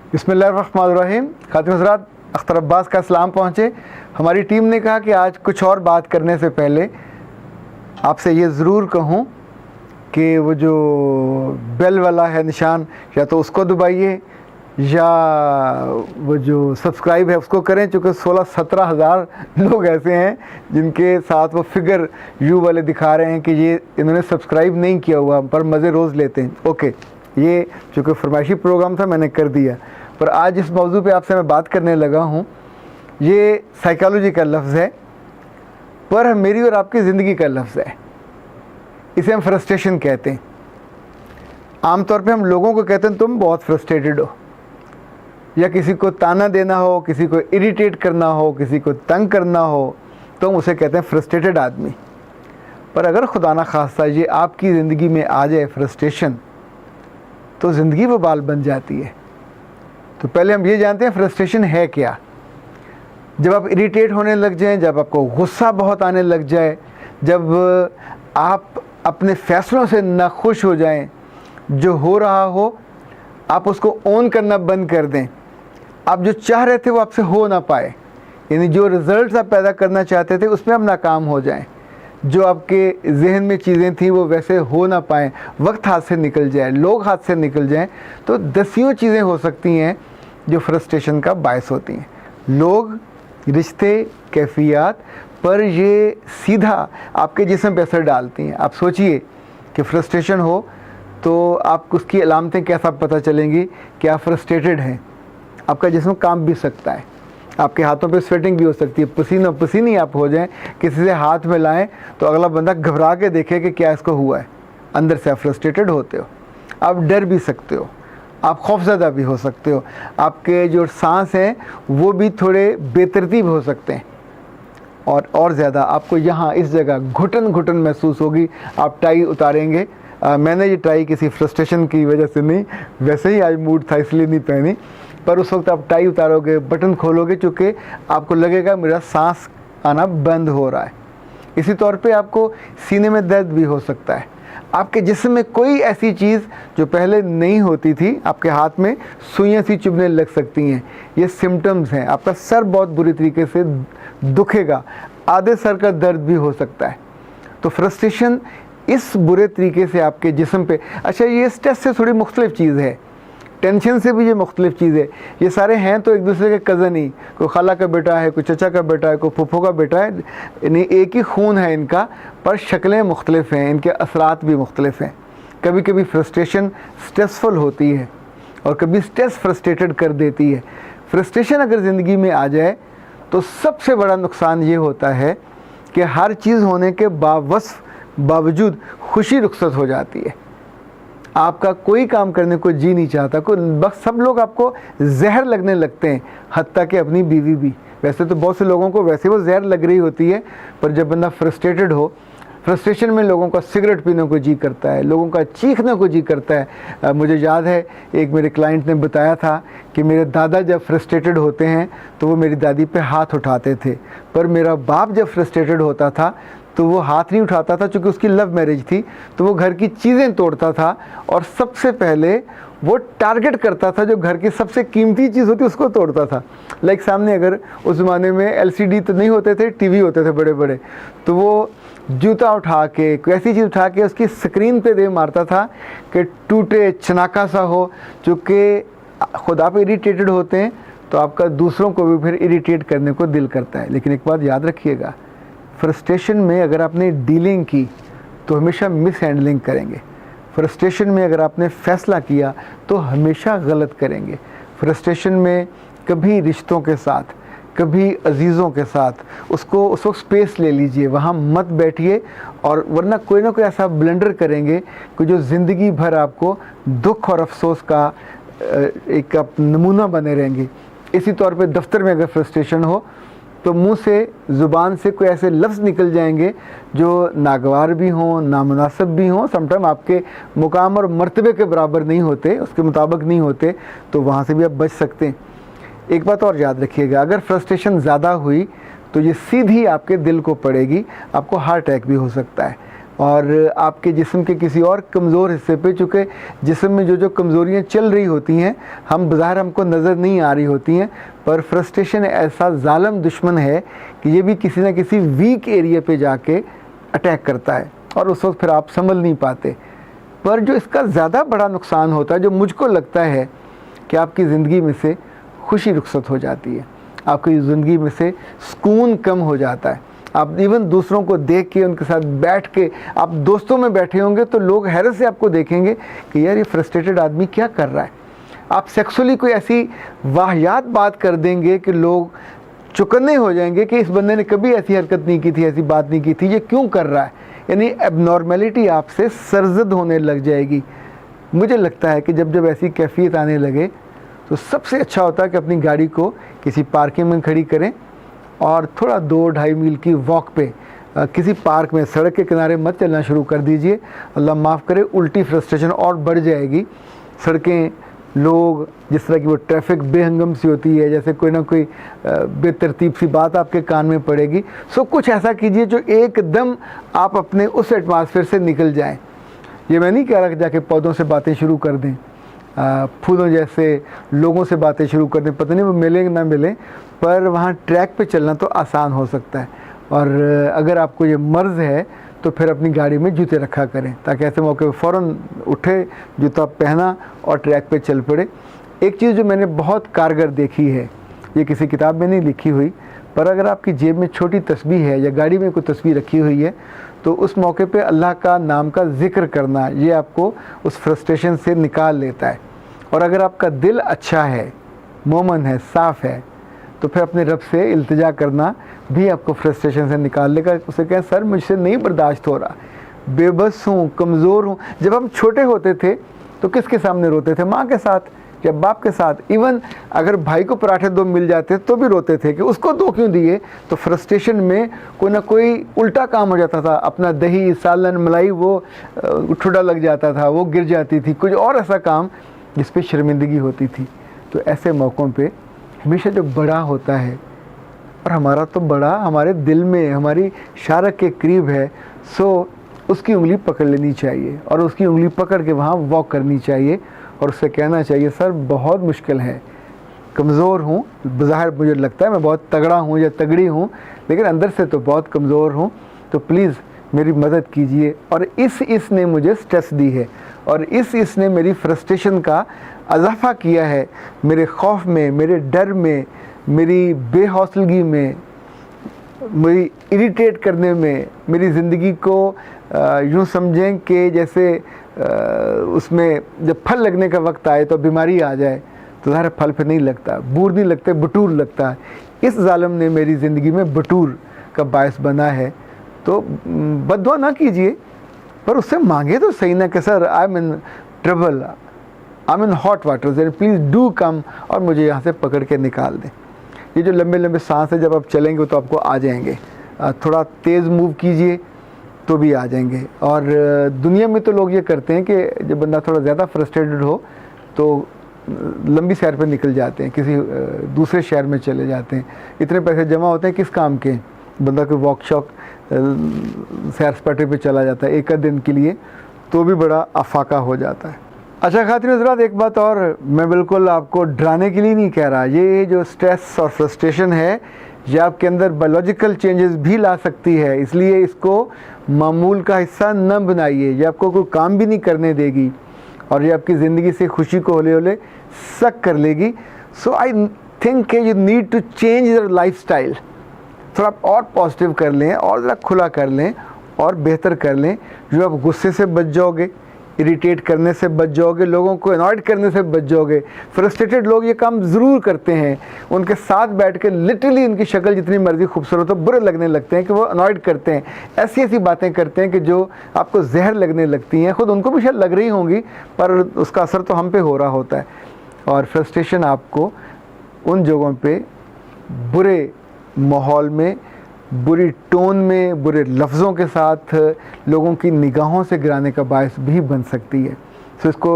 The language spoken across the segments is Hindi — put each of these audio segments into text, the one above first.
बिस्मिल्लाहिर्रहमानिर्रहीम। खातिन हज़रात, अख्तर अब्बास का सलाम पहुँचे। हमारी टीम ने कहा कि आज कुछ और बात करने से पहले आपसे ये ज़रूर कहूँ कि वो जो बेल वाला है निशान, या तो उसको दबाइए या वो जो सब्सक्राइब है उसको करें, चूँकि 16-17 हज़ार लोग ऐसे हैं जिनके साथ वो फिगर यू वाले दिखा रहे हैं कि ये इन्होंने सब्सक्राइब नहीं किया हुआ, पर मज़े रोज़ लेते हैं। ओके, ये चूँकि फरमाइशी प्रोग्राम था मैंने कर दिया, पर आज इस मौजू पे आपसे मैं बात करने लगा हूँ। ये साइकोलॉजी का लफ्ज़ है, पर मेरी और आपकी ज़िंदगी का लफ्ज़ है। इसे हम फ्रस्ट्रेशन कहते हैं। आमतौर पे हम लोगों को कहते हैं तुम बहुत फ्रस्ट्रेटेड हो, या किसी को ताना देना हो, किसी को इरिटेट करना हो, किसी को तंग करना हो, तो हम उसे कहते हैं फ्रस्ट्रेटेड आदमी। पर अगर खुदा ना खास्ता ये आपकी ज़िंदगी में आ जाए फ्रस्ट्रेशन, तो ज़िंदगी वबाल बन जाती है। तो पहले हम ये जानते हैं फ्रस्ट्रेशन है क्या। जब आप इरिटेट होने लग जाएं, जब आपको गुस्सा बहुत आने लग जाए, जब आप अपने फ़ैसलों से नाखुश हो जाएं, जो हो रहा हो आप उसको ओन करना बंद कर दें, आप जो चाह रहे थे वो आपसे हो ना पाए, यानी जो रिज़ल्ट्स आप पैदा करना चाहते थे उसमें आप नाकाम हो जाएं, जो आपके जहन में चीज़ें थी वो वैसे हो ना पाएँ, वक्त हाथ से निकल जाए, लोग हाथ से निकल जाएं, तो दसियों चीज़ें हो सकती हैं जो फ्रस्ट्रेशन का बायस होती हैं। लोग, रिश्ते, कैफियत, पर ये सीधा आपके जिस्म पे असर डालती हैं। आप सोचिए कि फ्रस्ट्रेशन हो तो आप उसकी अलामतें कैसा पता चलेंगी कि आप फ्रस्ट्रेटेड हैं। आपका जिस्म कांप भी सकता है, आपके हाथों पे स्वेटिंग भी हो सकती है, पसीना पसीनी आप हो जाएं, किसी से हाथ में लाएं तो अगला बंदा घबरा के देखे कि क्या इसको हुआ है। अंदर से आप फ्रस्ट्रेटेड होते हो, आप डर भी सकते हो, आप खौफज़दा भी हो सकते हो, आपके जो सांस हैं वो भी थोड़े बेतरतीब हो सकते हैं, और ज़्यादा आपको यहाँ इस जगह घुटन घुटन महसूस होगी। आप टाई उतारेंगे, मैंने ये टाई किसी फ्रस्ट्रेशन की वजह से नहीं, वैसे ही आज मूड था इसलिए नहीं पहनी, पर उस वक्त आप टाई उतारोगे, बटन खोलोगे, चूँकि आपको लगेगा मेरा सांस आना बंद हो रहा है। इसी तौर पे आपको सीने में दर्द भी हो सकता है। आपके जिस्म में कोई ऐसी चीज़ जो पहले नहीं होती थी, आपके हाथ में सुइयाँ सी चुभने लग सकती हैं। ये सिम्टम्स हैं। आपका सर बहुत बुरी तरीके से दुखेगा, आधे सर का दर्द भी हो सकता है। तो फ्रस्ट्रेशन इस बुरे तरीके से आपके जिस्म पे, अच्छा ये स्ट्रेस से थोड़ी मुख्तलिफ चीज़ है, टेंशन से भी ये मुख्तलिफ चीज़ है। ये सारे हैं तो एक दूसरे के कज़न ही, कोई खाला का बेटा है, कोई चचा का बेटा है, कोई फूफो का बेटा है, यानी एक ही खून है इनका, पर शक्लें मुख्तलिफ हैं, इनके असरात भी मुख्तलिफ हैं। कभी कभी फ्रस्ट्रेशन स्ट्रेसफुल होती है और कभी स्ट्रेस फ्रस्ट्रेटेड कर देती है। फ्रस्ट्रेशन अगर ज़िंदगी में आ जाए तो सबसे बड़ा नुकसान ये होता है कि हर चीज़ होने के बावजूद खुशी रुखसत हो जाती है। आपका कोई काम करने को जी नहीं चाहता, बस सब लोग आपको जहर लगने लगते हैं, हत्ता कि अपनी बीवी भी। वैसे तो बहुत से लोगों को वैसे वो जहर लग रही होती है, पर जब बंदा फ्रस्ट्रेटेड हो, फ्रस्ट्रेशन में लोगों का सिगरेट पीने को जी करता है, लोगों का चीखने को जी करता है। मुझे याद है एक मेरे क्लाइंट ने बताया था कि मेरे दादा जब फ्रस्ट्रेटेड होते हैं तो वो मेरी दादी पे हाथ उठाते थे, पर मेरा बाप जब फ्रस्ट्रेटेड होता था तो वो हाथ नहीं उठाता था, चूँकि उसकी लव मैरिज थी, तो वो घर की चीज़ें तोड़ता था और सबसे पहले वो टारगेट करता था जो घर की सबसे कीमती चीज़ होती उसको तोड़ता था। लाइक सामने अगर उस ज़माने में LCD तो नहीं होते थे, TV होते थे बड़े बड़े, तो वो जूता उठा के, कोई ऐसी चीज़ उठा के उसकी स्क्रीन पे दे मारता था कि टूटे चनाका सा हो। चूँकि खुद आप इरिटेटेड होते हैं तो आपका दूसरों को भी फिर इरिटेट करने को दिल करता है। लेकिन एक बात याद रखिएगा, फ्रस्ट्रेशन में अगर आपने डीलिंग की तो हमेशा मिस हैंडलिंग करेंगे। फ्रस्ट्रेशन में अगर आपने फ़ैसला किया तो हमेशा गलत करेंगे। फ्रस्ट्रेशन में कभी रिश्तों के साथ, कभी अजीज़ों के साथ उसको उस वक्त स्पेस ले लीजिए, वहाँ मत बैठिए, और वरना कोई ना कोई ऐसा ब्लंडर करेंगे कि जो ज़िंदगी भर आपको दुख और अफसोस का एक नमूना बने रहेंगे। इसी तौर पे दफ्तर में अगर फ्रस्ट्रेशन हो तो मुंह से, ज़ुबान से कोई ऐसे लफ्ज़ निकल जाएंगे जो नागवार भी हों, नामुनासिब भी हों, समटाइम आपके मुकाम और मर्तबे के बराबर नहीं होते, उसके मुताबिक नहीं होते, तो वहाँ से भी आप बच सकते हैं। एक बात और याद रखिएगा, अगर फ्रस्ट्रेशन ज़्यादा हुई तो ये सीधी आपके दिल को पड़ेगी, आपको हार्ट अटैक भी हो सकता है। और आपके जिस्म के किसी और कमज़ोर हिस्से पे, चूँकि जिस्म में जो जो कमज़ोरियाँ चल रही होती हैं हम बाहर हमको नज़र नहीं आ रही होती हैं, पर फ्रस्ट्रेशन ऐसा ज़ालिम दुश्मन है कि ये भी किसी न किसी वीक एरिया पे जाके अटैक करता है और उस वक्त फिर आप संभल नहीं पाते। पर जो इसका ज़्यादा बड़ा नुकसान होता है, जो मुझको लगता है कि आपकी ज़िंदगी में से खुशी रुखसत हो जाती है, आपकी ज़िंदगी में से सुकून कम हो जाता है। आप इवन दूसरों को देख के, उनके साथ बैठ के, आप दोस्तों में बैठे होंगे तो लोग हैरत से आपको देखेंगे कि यार ये फ्रस्ट्रेटेड आदमी क्या कर रहा है। आप सेक्सुअली कोई ऐसी वाहियात बात कर देंगे कि लोग चौकन्ने हो जाएंगे कि इस बंदे ने कभी ऐसी हरकत नहीं की थी, ऐसी बात नहीं की थी, ये क्यों कर रहा है। यानी एबनॉर्मेलिटी आपसे सरजद होने लग जाएगी। मुझे लगता है कि जब जब ऐसी कैफियत आने लगे तो सबसे अच्छा होता है कि अपनी गाड़ी को किसी पार्किंग में खड़ी करें और थोड़ा 2-2.5 मील की वॉक पे किसी पार्क में, सड़क के किनारे मत चलना शुरू कर दीजिए। अल्लाह माफ़ करे, उल्टी फ्रस्ट्रेशन और बढ़ जाएगी। सड़कें, लोग, जिस तरह की वो ट्रैफिक बेहंगम सी होती है, जैसे कोई ना कोई बेतरतीब सी बात आपके कान में पड़ेगी। सो कुछ ऐसा कीजिए जो एकदम आप अपने उस एटमॉस्फेयर से निकल जाएं। ये मैं नहीं कह रहा कि जाके पौधों से बातें शुरू कर दें, फूलों जैसे लोगों से बातें शुरू कर दें, पता नहीं वो मिलें ना मिलें, पर वहाँ ट्रैक पे चलना तो आसान हो सकता है। और अगर आपको ये मर्ज़ है तो फिर अपनी गाड़ी में जूते रखा करें ताकि ऐसे मौके पर फ़ौरन उठे, जूता पहना और ट्रैक पे चल पड़े। एक चीज़ जो मैंने बहुत कारगर देखी है, ये किसी किताब में नहीं लिखी हुई, पर अगर आपकी जेब में छोटी तस्बीह है या गाड़ी में कोई तस्बीह रखी हुई है तो उस मौके पे अल्लाह का नाम का ज़िक्र करना, ये आपको उस फ्रस्ट्रेशन से निकाल लेता है। और अगर आपका दिल अच्छा है, मोमन है, साफ़ है, तो फिर अपने रब से इल्तिजा करना भी आपको फ्रस्ट्रेशन से निकाल लेगा। उसे कहें सर मुझसे नहीं बर्दाश्त हो रहा, बेबस हूँ, कमज़ोर हूँ। जब हम छोटे होते थे तो किसके सामने रोते थे? माँ के साथ या बाप के साथ। इवन अगर भाई को पराठे 2 मिल जाते तो भी रोते थे कि उसको 2 क्यों दिए। तो फ्रस्ट्रेशन में कोई ना कोई उल्टा काम हो जाता था, अपना दही, सालन, मलाई वो ठुडा लग जाता था, वो गिर जाती थी, कुछ और ऐसा काम जिस पे शर्मिंदगी होती थी। तो ऐसे मौक़ों पे हमेशा जो बड़ा होता है, और हमारा तो बड़ा हमारे दिल में, हमारी शारक के करीब है, सो उसकी उंगली पकड़ लेनी चाहिए और उसकी उंगली पकड़ के वहाँ वॉक करनी चाहिए और उससे कहना चाहिए सर बहुत मुश्किल है, कमज़ोर हूँ, बाहर मुझे लगता है मैं बहुत तगड़ा हूँ या तगड़ी हूँ, लेकिन अंदर से तो बहुत कमज़ोर हूँ, तो प्लीज़ मेरी मदद कीजिए। और इस ने मुझे स्ट्रेस दी है और इस ने मेरी फ्रस्ट्रेशन का इजाफ़ा किया है, मेरे खौफ में, मेरे डर में, मेरी बेहौसलगी में, मेरी इरिटेट करने में, मेरी ज़िंदगी को यूँ समझें कि जैसे उसमें जब फल लगने का वक्त आए तो बीमारी आ जाए तो ज़ाहिर फल फिर नहीं लगता, बूर नहीं लगते, बटूर लगता है। इस जालिम ने मेरी ज़िंदगी में बटूर का बायस बना है। तो बद्दुआ ना कीजिए, पर उससे मांगे तो सही ना कि sir I am in trouble, I am in hot water, please do come और मुझे यहाँ से पकड़ के निकाल दें। ये जो लंबे लंबे सांस है जब आप चलेंगे तो आपको आ जाएंगे, थोड़ा तेज़ मूव कीजिए तो भी आ जाएंगे। और दुनिया में तो लोग ये करते हैं कि जब बंदा थोड़ा ज़्यादा फ्रस्ट्रेटेड हो तो लंबी सैर पे निकल जाते हैं, किसी दूसरे शहर में चले जाते हैं। इतने पैसे जमा होते हैं किस काम के, बंदा कोई वॉक शॉक सैर सपाटे पे चला जाता है 1 दिन के लिए, तो भी बड़ा अफाका हो जाता है। अच्छा खातिन हज़रात, एक बात और, मैं बिल्कुल आपको डराने के लिए नहीं कह रहा, ये जो स्ट्रेस और फ्रस्ट्रेशन है ये आपके अंदर बायोलॉजिकल चेंजेस भी ला सकती है, इसलिए इसको मामूल का हिस्सा न बनाइए। ये आपको कोई काम भी नहीं करने देगी और ये आपकी ज़िंदगी से खुशी को हौले हौले सक कर लेगी। So I think you need to change your lifestyle, थोड़ा और पॉजिटिव कर लें और ज़रा खुला कर लें और बेहतर कर लें। जो आप गुस्से से बच जाओगे, इरिटेट करने से बच जाओगे, लोगों को अनॉयड करने से बच जाओगे। फ्रस्ट्रेटेड लोग ये काम ज़रूर करते हैं, उनके साथ बैठ के लिटरली उनकी शक्ल जितनी मर्ज़ी खूबसूरत हो बुरे लगने लगते हैं कि वो अनॉयड करते हैं, ऐसी ऐसी बातें करते हैं कि जो आपको जहर लगने लगती हैं। ख़ुद उनको भी शायद लग रही होंगी पर उसका असर तो हम पे हो रहा होता है। और फ्रस्ट्रेशन आपको उन जगहों पे बुरे माहौल में, बुरी टोन में, बुरे लफ्ज़ों के साथ लोगों की निगाहों से गिराने का बायस भी बन सकती है। तो इसको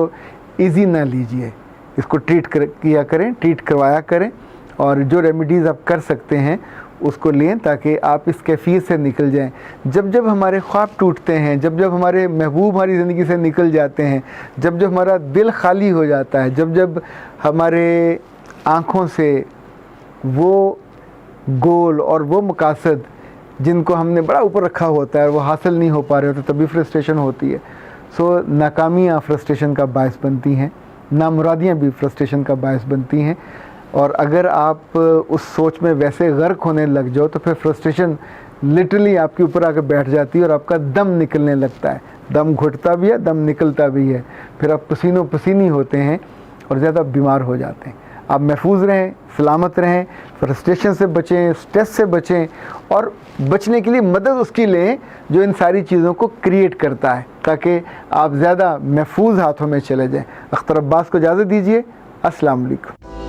इजी ना लीजिए, इसको ट्रीट करवाया करें। और जो रेमेडीज़ आप कर सकते हैं उसको लें ताकि आप इस कैफियत से निकल जाएं। जब जब हमारे ख्वाब टूटते हैं, जब जब हमारे महबूब हमारी ज़िंदगी से निकल जाते हैं, जब जब हमारा दिल खाली हो जाता है, जब जब हमारे आँखों से वो गोल और वो मकासद जिनको हमने बड़ा ऊपर रखा होता है वो हासिल नहीं हो पा रहे होते, तभी फ्रस्ट्रेशन होती है। सो नाकामियाँ फ्रस्ट्रेशन का बायस बनती हैं, नामुरादियाँ भी फ्रस्ट्रेशन का बायस बनती हैं। और अगर आप उस सोच में वैसे गर्क होने लग जाओ तो फिर फ्रस्ट्रेशन लिटरली आपके ऊपर आकर बैठ जाती है और आपका दम निकलने लगता है। दम घुटता भी है, दम निकलता भी है, फिर आप पसीनों पसीनी होते हैं और ज़्यादा बीमार हो जाते हैं। आप महफूज रहें, सलामत रहें, फ्रस्ट्रेशन से बचें, स्ट्रेस से बचें और बचने के लिए मदद उसकी लें जो इन सारी चीज़ों को क्रिएट करता है, ताकि आप ज़्यादा महफूज हाथों में चले जाएं। अख्तर अब्बास को इजाज़त दीजिए। अस्सलाम वालेकुम।